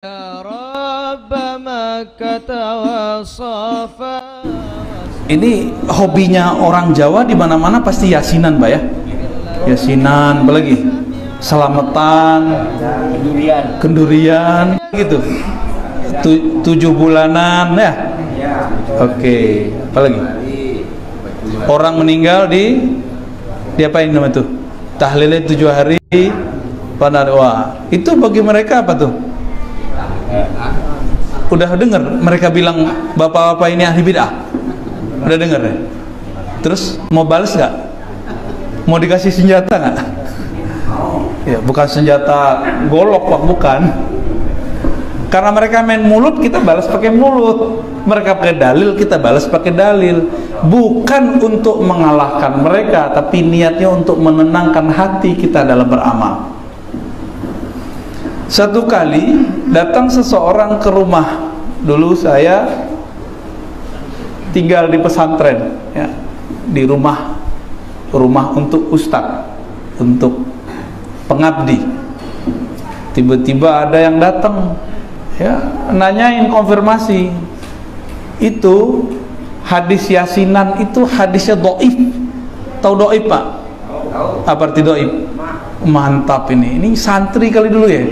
Ya Rabb Makkah wa Safa. Ini hobinya orang Jawa di mana-mana pasti yasinan, Pak ya. Yasinan, apalagi selamatan, kendurian, gitu. 7 bulanan ya. Oke, apalagi orang meninggal di apain nama tuh? Tahlilnya 7 hari. Wah, itu bagi mereka apa tuh? Udah dengar mereka bilang bapak-bapak ini ahli bid'ah? Udah dengar ya? Terus mau balas nggak? Mau dikasih senjata nggak? Ya, bukan senjata golok Pak, bukan. Karena mereka main mulut, kita balas pakai mulut. Mereka pakai dalil, kita balas pakai dalil. Bukan untuk mengalahkan mereka, tapi niatnya untuk menenangkan hati kita dalam beramal. Satu kali datang seseorang ke rumah. Dulu saya tinggal di pesantren ya, di rumah untuk ustadz, untuk pengabdi. Tiba-tiba ada yang datang ya, nanyain konfirmasi. Itu hadis yasinan itu hadisnya dhaif. Tahu dhaif, Pak? Apa arti dhaif? Mantap ini santri kali dulu ya.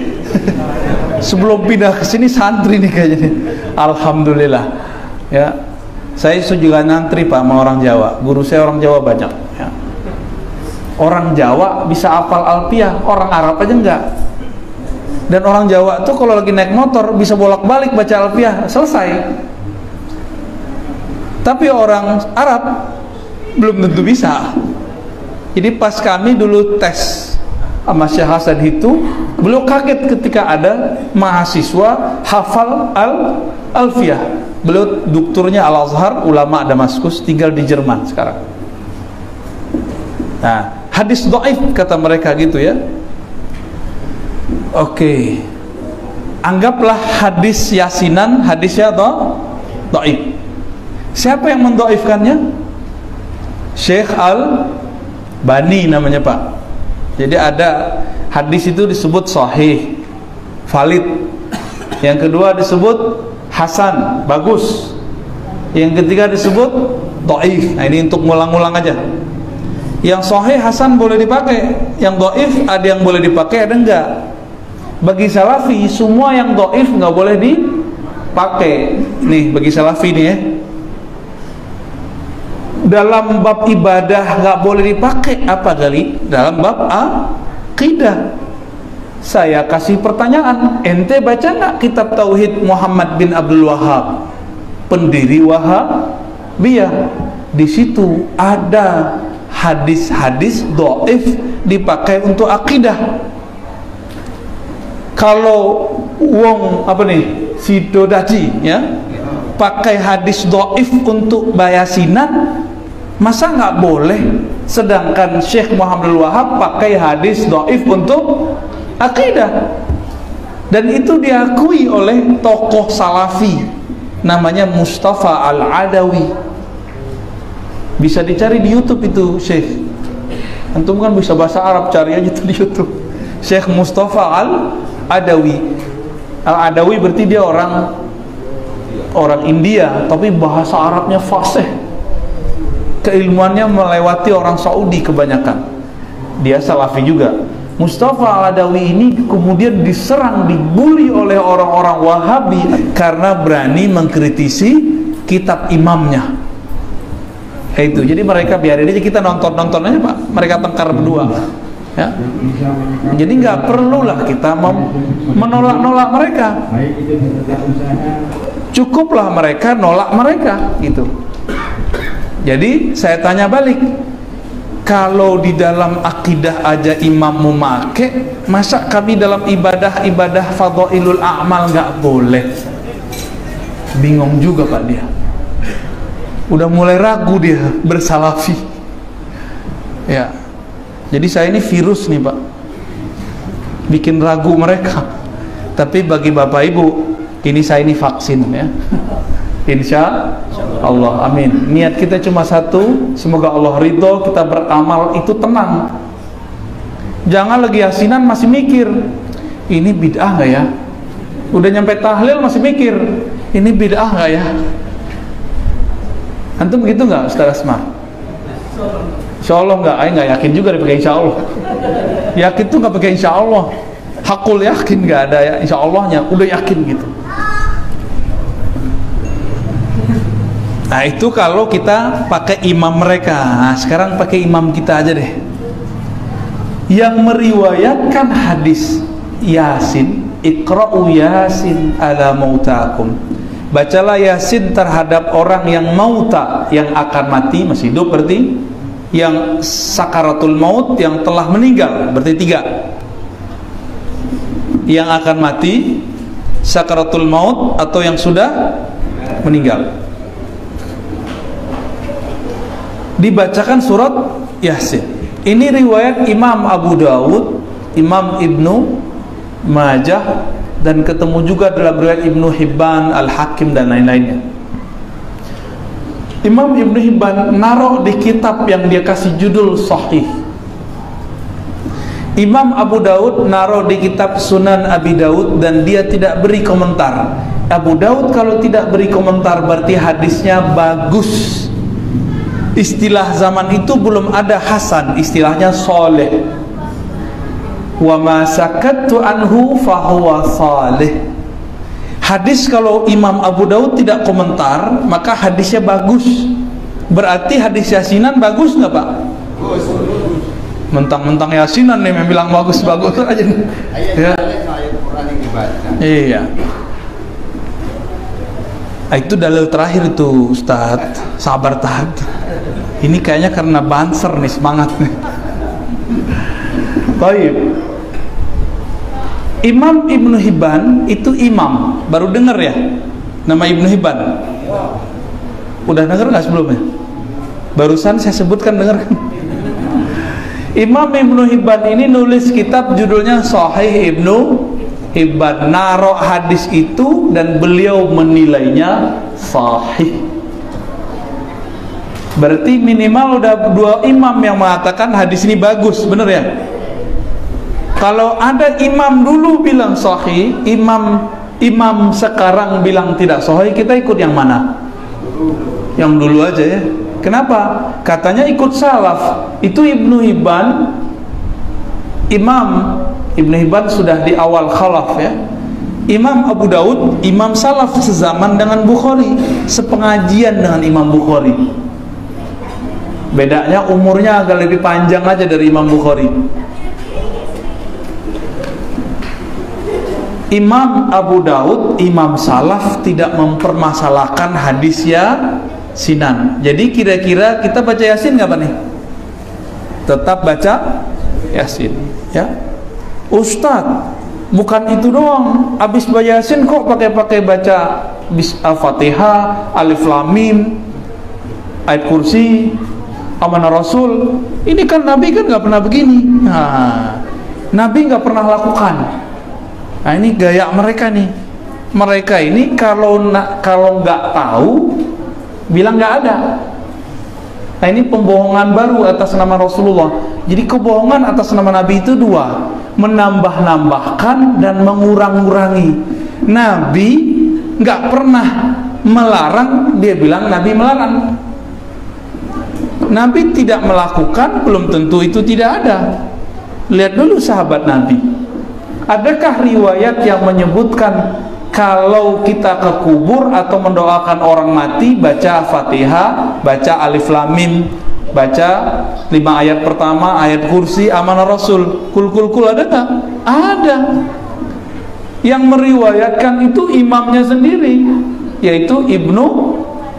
Sebelum pindah ke sini santri nih kayaknya. Alhamdulillah. Ya. Saya juga nyantri Pak sama orang Jawa. Guru saya orang Jawa banyak ya. Orang Jawa bisa hafal alfiah, orang Arab aja enggak. Dan orang Jawa tuh kalau lagi naik motor bisa bolak-balik baca alfiah, selesai. Tapi orang Arab belum tentu bisa. Jadi pas kami dulu tes sama Syekh Hasan itu, beliau kaget ketika ada mahasiswa hafal alfiah. Beliau doktornya Al-Azhar, ulama Damaskus, tinggal di Jerman sekarang. Nah, hadis dhaif kata mereka gitu ya. Oke. Anggaplah hadis yasinan hadisnya dhaif. Siapa yang mendhaifkannya? Syekh Al-Bani namanya, Pak. Jadi ada hadis itu disebut sahih, valid. Yang kedua disebut hasan, bagus. Yang ketiga disebut dhaif. Nah, ini untuk ngulang-ngulang aja. Yang sahih, hasan boleh dipakai. Yang dhaif ada yang boleh dipakai, ada enggak. Bagi salafi semua yang dhaif enggak boleh dipakai. Nih bagi salafi nih ya. Dalam bab ibadah nggak boleh dipakai apa kali? Dalam bab akidah. Saya kasih pertanyaan, ente baca nggak kitab Tauhid Muhammad bin Abdul Wahab, pendiri Wahabiyah? Di situ ada hadis-hadis dhaif dipakai untuk akidah. Kalau wong apa nih, si Dodaji ya, pakai hadis dhaif untuk bayasinan, masa nggak boleh? Sedangkan Syekh Muhammad Wahab pakai hadis dhaif untuk akidah, dan itu diakui oleh tokoh salafi namanya Mustafa Al-Adawi. Bisa dicari di YouTube itu Syekh. Antum kan bisa bahasa Arab, cari aja tuh di YouTube. Syekh Mustafa Al-Adawi. Al-Adawi berarti dia orang India, tapi bahasa Arabnya fasih. Keilmuannya melewati orang Saudi kebanyakan. Dia salafi juga. Mustafa Al-Adawi ini kemudian diserang, dibully oleh orang-orang Wahabi karena berani mengkritisi kitab imamnya. Itu. Jadi mereka biarin aja, kita nonton aja Pak. Mereka tengkar berdua. Ya. Jadi nggak perlulah kita menolak mereka. Cukuplah mereka nolak mereka gitu. Jadi saya tanya balik, kalau di dalam akidah aja imam memakai, masa kami dalam ibadah fadhailul a'mal nggak boleh? Bingung juga Pak dia. Udah mulai ragu dia bersalafi. Ya. Jadi saya ini virus nih Pak, bikin ragu mereka. Tapi bagi Bapak Ibu, ini saya ini vaksin ya. Insya Allah, amin. Niat kita cuma satu, semoga Allah ridho, kita beramal itu tenang. Jangan lagi yasinan masih mikir, ini bid'ah nggak ya? Udah nyampe tahlil masih mikir, ini bid'ah nggak ya? Antum begitu nggak, Ustaz Asmar? Insya Allah nggak, nggak yakin juga dia pakai insya Allah. Yakin tuh nggak pakai insya Allah. Hakul yakin nggak ada ya insya Allahnya, udah yakin gitu. Nah itu kalau kita pakai imam mereka. Nah, sekarang pakai imam kita aja deh, yang meriwayatkan hadis Yasin, Iqra'u Yasin ala mautakum, bacalah Yasin terhadap orang yang mauta, yang akan mati, masih hidup berarti, yang sakaratul maut, yang telah meninggal, berarti 3. Yang akan mati, sakaratul maut, atau yang sudah meninggal, dibacakan surat Yasin. Ini riwayat Imam Abu Dawud, Imam Ibnu Majah, dan ketemu juga dalam riwayat Ibnu Hibban, Al-Hakim, dan lain-lainnya. Imam Ibnu Hibban naruh di kitab yang dia kasih judul Sahih. Imam Abu Dawud naruh di kitab Sunan Abi Dawud, dan dia tidak beri komentar. Abu Dawud kalau tidak beri komentar berarti hadisnya bagus. Istilah zaman itu belum ada hasan, istilahnya soleh. Wa ma sakattu anhu fahuwa salih. Hadis kalau Imam Abu Dawud tidak komentar, maka hadisnya bagus. Berarti hadis Yasinan bagus nggak Pak? Bagus. Mentang-mentang Yasinan nih yang bilang bagus-bagus aja. Ya. Iya. Itu dalil terakhir itu Ustadz. Sabar tahan. Ini kayaknya karena banser nih, semangat nih. Baik. Imam Ibnu Hibban itu imam, baru dengar ya nama Ibnu Hibban? Udah dengar nggak sebelumnya? Barusan saya sebutkan, dengar kan? Imam Ibnu Hibban ini nulis kitab judulnya Sahih Ibnu Hibban, naruh hadis itu dan beliau menilainya sahih. Berarti minimal udah 2 imam yang mengatakan hadis ini bagus, bener ya? Kalau ada imam dulu bilang sahih, imam sekarang bilang tidak sahih, kita ikut yang mana? Yang dulu aja ya. Kenapa? Katanya ikut salaf. Itu Ibnu Hibban, Imam Ibnu Hibban sudah di awal khalaf ya. Imam Abu Dawud, imam salaf sezaman dengan Bukhari, sepengajian dengan Imam Bukhari. Bedanya umurnya agak lebih panjang aja dari Imam Bukhari. Imam Abu Dawud, imam salaf, tidak mempermasalahkan hadis Yasinan. Jadi kira-kira kita baca Yasin nggak Pak nih? Tetap baca Yasin ya. Ustadz, bukan itu doang, abis baca Yasin kok pakai baca Al-Fatihah, Alif Lam Mim, ayat kursi, amanah Rasul. Ini kan Nabi kan nggak pernah begini. Nah, Nabi nggak pernah lakukan. Nah ini gaya mereka nih. Mereka ini kalau nggak tahu bilang nggak ada. Nah ini pembohongan baru atas nama Rasulullah. Jadi kebohongan atas nama Nabi itu 2, menambah-nambahkan dan mengurang-urangi. Nabi nggak pernah melarang, dia bilang Nabi melarang. Nabi tidak melakukan, belum tentu itu tidak ada. Lihat dulu sahabat Nabi. Adakah riwayat yang menyebutkan kalau kita ke kubur atau mendoakan orang mati baca Fatihah, baca Alif Lam Mim, baca 5 ayat pertama, ayat kursi, amanah Rasul, kul ada tak? Ada. Yang meriwayatkan itu imamnya sendiri, yaitu Ibnu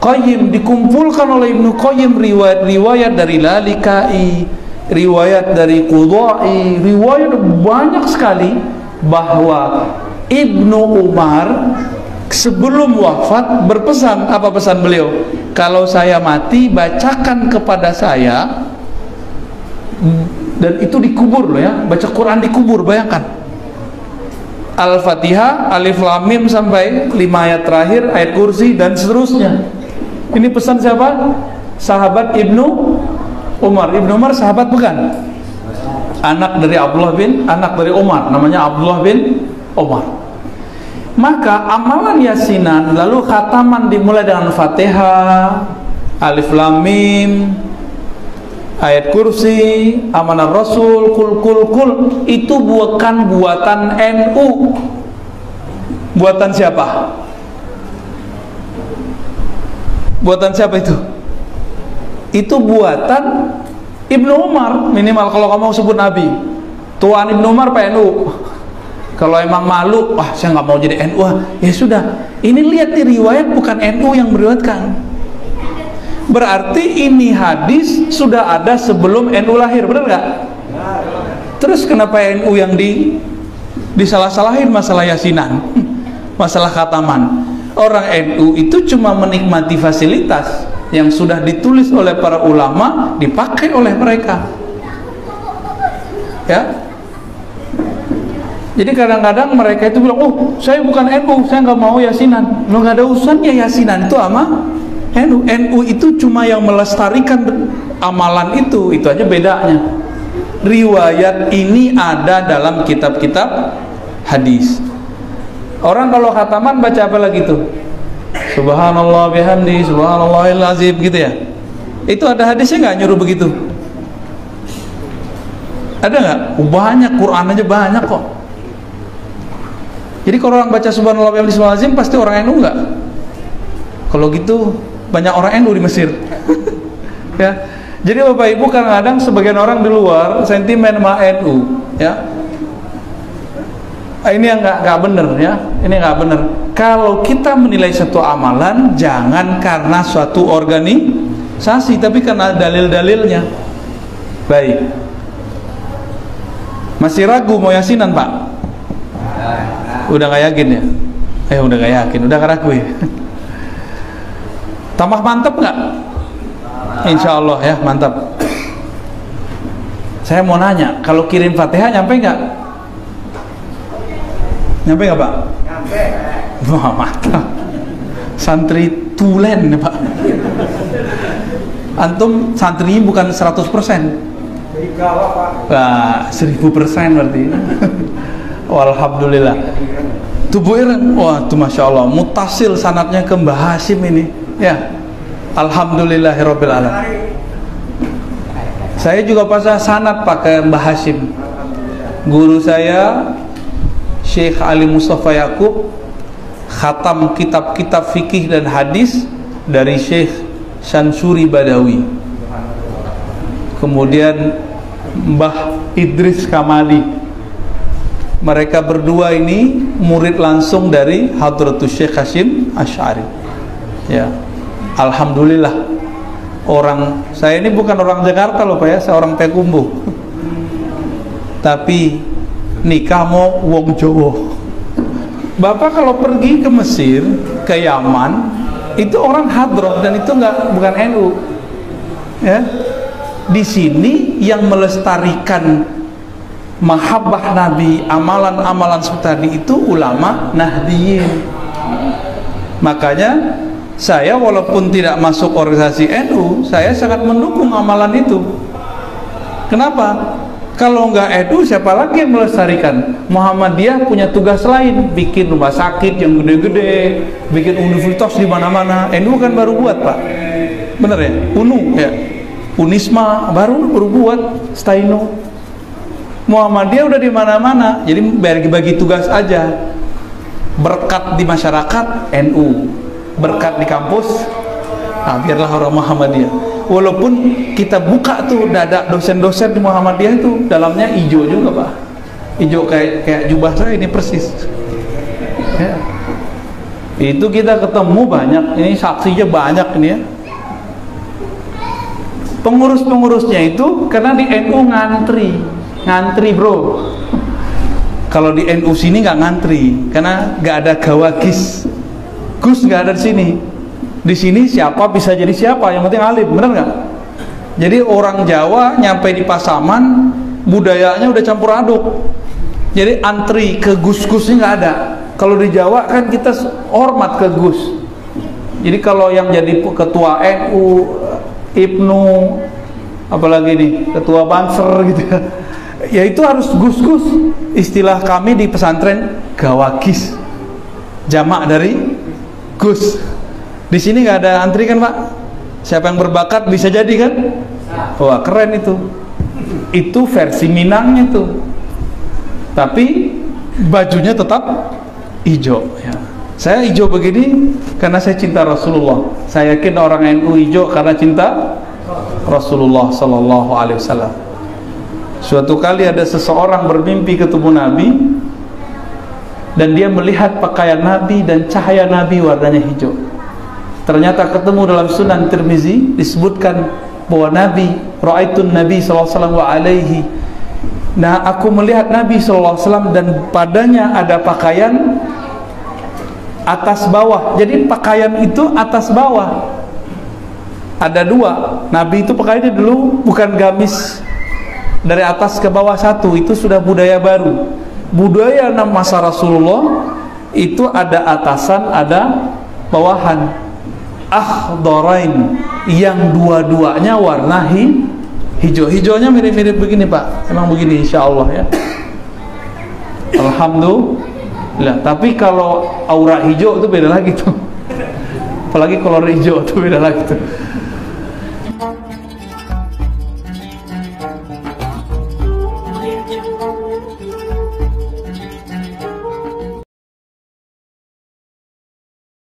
Qayyim. Dikumpulkan oleh Ibnu Qayyim riwayat-riwayat dari Lalikai, riwayat dari Qudai, riwayat banyak sekali bahwa Ibnu Umar sebelum wafat berpesan. Apa pesan beliau? Kalau saya mati bacakan kepada saya, dan itu dikubur loh ya, baca Quran dikubur, bayangkan. Al-Fatihah, Alif Lam Mim sampai 5 ayat terakhir, ayat kursi dan seterusnya. Ini pesan siapa? Sahabat Ibnu Umar. Ibnu Umar sahabat bukan? Anak dari Umar, namanya Abdullah bin Umar. Maka amalan yasinan lalu khataman dimulai dengan Fatihah, Alif Lam Mim, ayat kursi, amanah Rasul, kul itu bukan buatan NU. Buatan siapa? Buatan siapa itu? Itu buatan Ibnu Umar. Minimal kalau kamu sebut Nabi, tuan Ibnu Umar PNU. Kalau emang malu, wah saya nggak mau jadi NU, ya sudah. Ini lihat nih, riwayat bukan NU yang meriwayatkan. Berarti ini hadis sudah ada sebelum NU lahir, benar nggak? Terus kenapa NU yang disalah-salahin masalah yasinan, masalah khataman? Orang NU itu cuma menikmati fasilitas yang sudah ditulis oleh para ulama, dipakai oleh mereka. Ya. Jadi kadang-kadang mereka itu bilang, oh saya bukan NU, saya nggak mau yasinan. Lo nggak ada urusannya yasinan itu sama NU. NU itu cuma yang melestarikan amalan itu aja bedanya. Riwayat ini ada dalam kitab-kitab hadis. Orang kalau khataman baca apa lagi tuh? Subhanallah bihamdi, subhanallahil azim gitu ya. Itu ada hadisnya nggak nyuruh begitu? Ada nggak? Banyak, Quran aja banyak kok. Jadi kalau orang baca subhanallah bihamdi subhanallahil azim pasti orang NU nggak? Kalau gitu banyak orang NU di Mesir. Ya. Jadi Bapak Ibu kadang-kadang sebagian orang di luar sentimen sama NU, ya. Ini yang nggak bener ya. Ini nggak bener. Kalau kita menilai satu amalan, jangan karena suatu organisasi, tapi karena dalil-dalilnya. Baik. Masih ragu mau yasinan, Pak? Udah nggak yakin ya? Udah nggak yakin, udah nggak ragu ya? Tambah mantap nggak? Insya Allah ya, mantap. Saya mau nanya, kalau kirim Fatihah nyampe nggak? Nyampe nggak, Pak? Nyampe. Wah, mantap. Santri tulen ya, Pak. Antum santrinya bukan 100%. Wah, 1000% berarti. Alhamdulillah. Tubuh Ireng, wah itu Masya Allah, mutasil sanatnya ke Mbah Hashim ini. Ya, Alhamdulillahirabbil alamin. Saya juga pasang sanad pakai Mbah Hashim. Guru saya Syekh Ali Mustafa Yaqub khatam kitab-kitab fikih dan hadis dari Syekh Shansuri Badawi. Kemudian Mbah Idris Kamali. Mereka berdua ini murid langsung dari Hadratus Syekh Hashim Asy'ari. Ya. Alhamdulillah. Orang saya ini bukan orang Jakarta loh Pak ya, saya orang Payakumbuh. Tapi nikah mau wong Jawa. Bapak kalau pergi ke Mesir, ke Yaman, itu orang hadroh dan itu bukan NU. Ya. Di sini yang melestarikan mahabbah Nabi, amalan-amalan seperti tadi itu ulama Nahdiyin. Makanya saya walaupun tidak masuk organisasi NU, saya sangat mendukung amalan itu. Kenapa? Kalau nggak NU, siapa lagi yang melestarikan? Muhammadiyah punya tugas lain, bikin rumah sakit yang gede-gede, bikin universitas di mana-mana. NU kan baru buat, Pak. Bener ya? UNU ya. Unisma baru buat, Staino. Muhammadiyah udah di mana-mana, jadi bagi tugas aja. Berkat di masyarakat NU, berkat di kampus, nah biarlah orang Muhammadiyah. Walaupun kita buka tuh dada dosen-dosen di Muhammadiyah itu dalamnya hijau juga Pak, hijau kayak jubah saya ini persis. Ya. Itu kita ketemu banyak, ini saksinya banyak ini ya. Pengurus-pengurusnya itu karena di NU ngantri bro. Kalau di NU sini nggak ngantri karena nggak ada gawagis. Gus nggak ada di sini. Di sini siapa bisa jadi siapa, yang penting alim, bener nggak? Jadi orang Jawa nyampe di Pasaman budayanya udah campur aduk. Jadi antri ke gus-gusnya nggak ada. Kalau di Jawa kan kita hormat ke gus. Jadi kalau yang jadi ketua NU, Ibnu, apalagi nih ketua Banser gitu ya. Ya itu harus gus-gus. Istilah kami di pesantren gawagis. jamak dari Gus. Di sini nggak ada antri kan Pak? Siapa yang berbakat bisa jadi kan? Wah keren itu. Itu versi Minangnya tuh. Tapi bajunya tetap hijau. Ya. Saya hijau begini karena saya cinta Rasulullah. Saya yakin orang NU hijau karena cinta Rasulullah Sallallahu Alaihi Wasallam. Suatu kali ada seseorang bermimpi ketemu Nabi dan dia melihat pakaian Nabi dan cahaya Nabi warnanya hijau. Ternyata ketemu dalam Sunan Tirmizi disebutkan bahwa Nabi ra'aitun Nabi sallallahu alaihi. Nah, aku melihat Nabi sallallahu alaihi wasallam dan padanya ada pakaian atas bawah. Jadi pakaian itu atas bawah. Ada dua. Nabi itu pakaiannya dulu bukan gamis dari atas ke bawah satu, itu sudah budaya baru. Budaya masa Rasulullah itu ada atasan, ada bawahan. Akhdarain, yang dua-duanya warna hijau. Hijaunya mirip-mirip begini Pak. Emang begini insyaallah ya. Alhamdulillah. Tapi kalau aura hijau itu beda lagi tuh. Apalagi kolor hijau itu beda lagi tuh.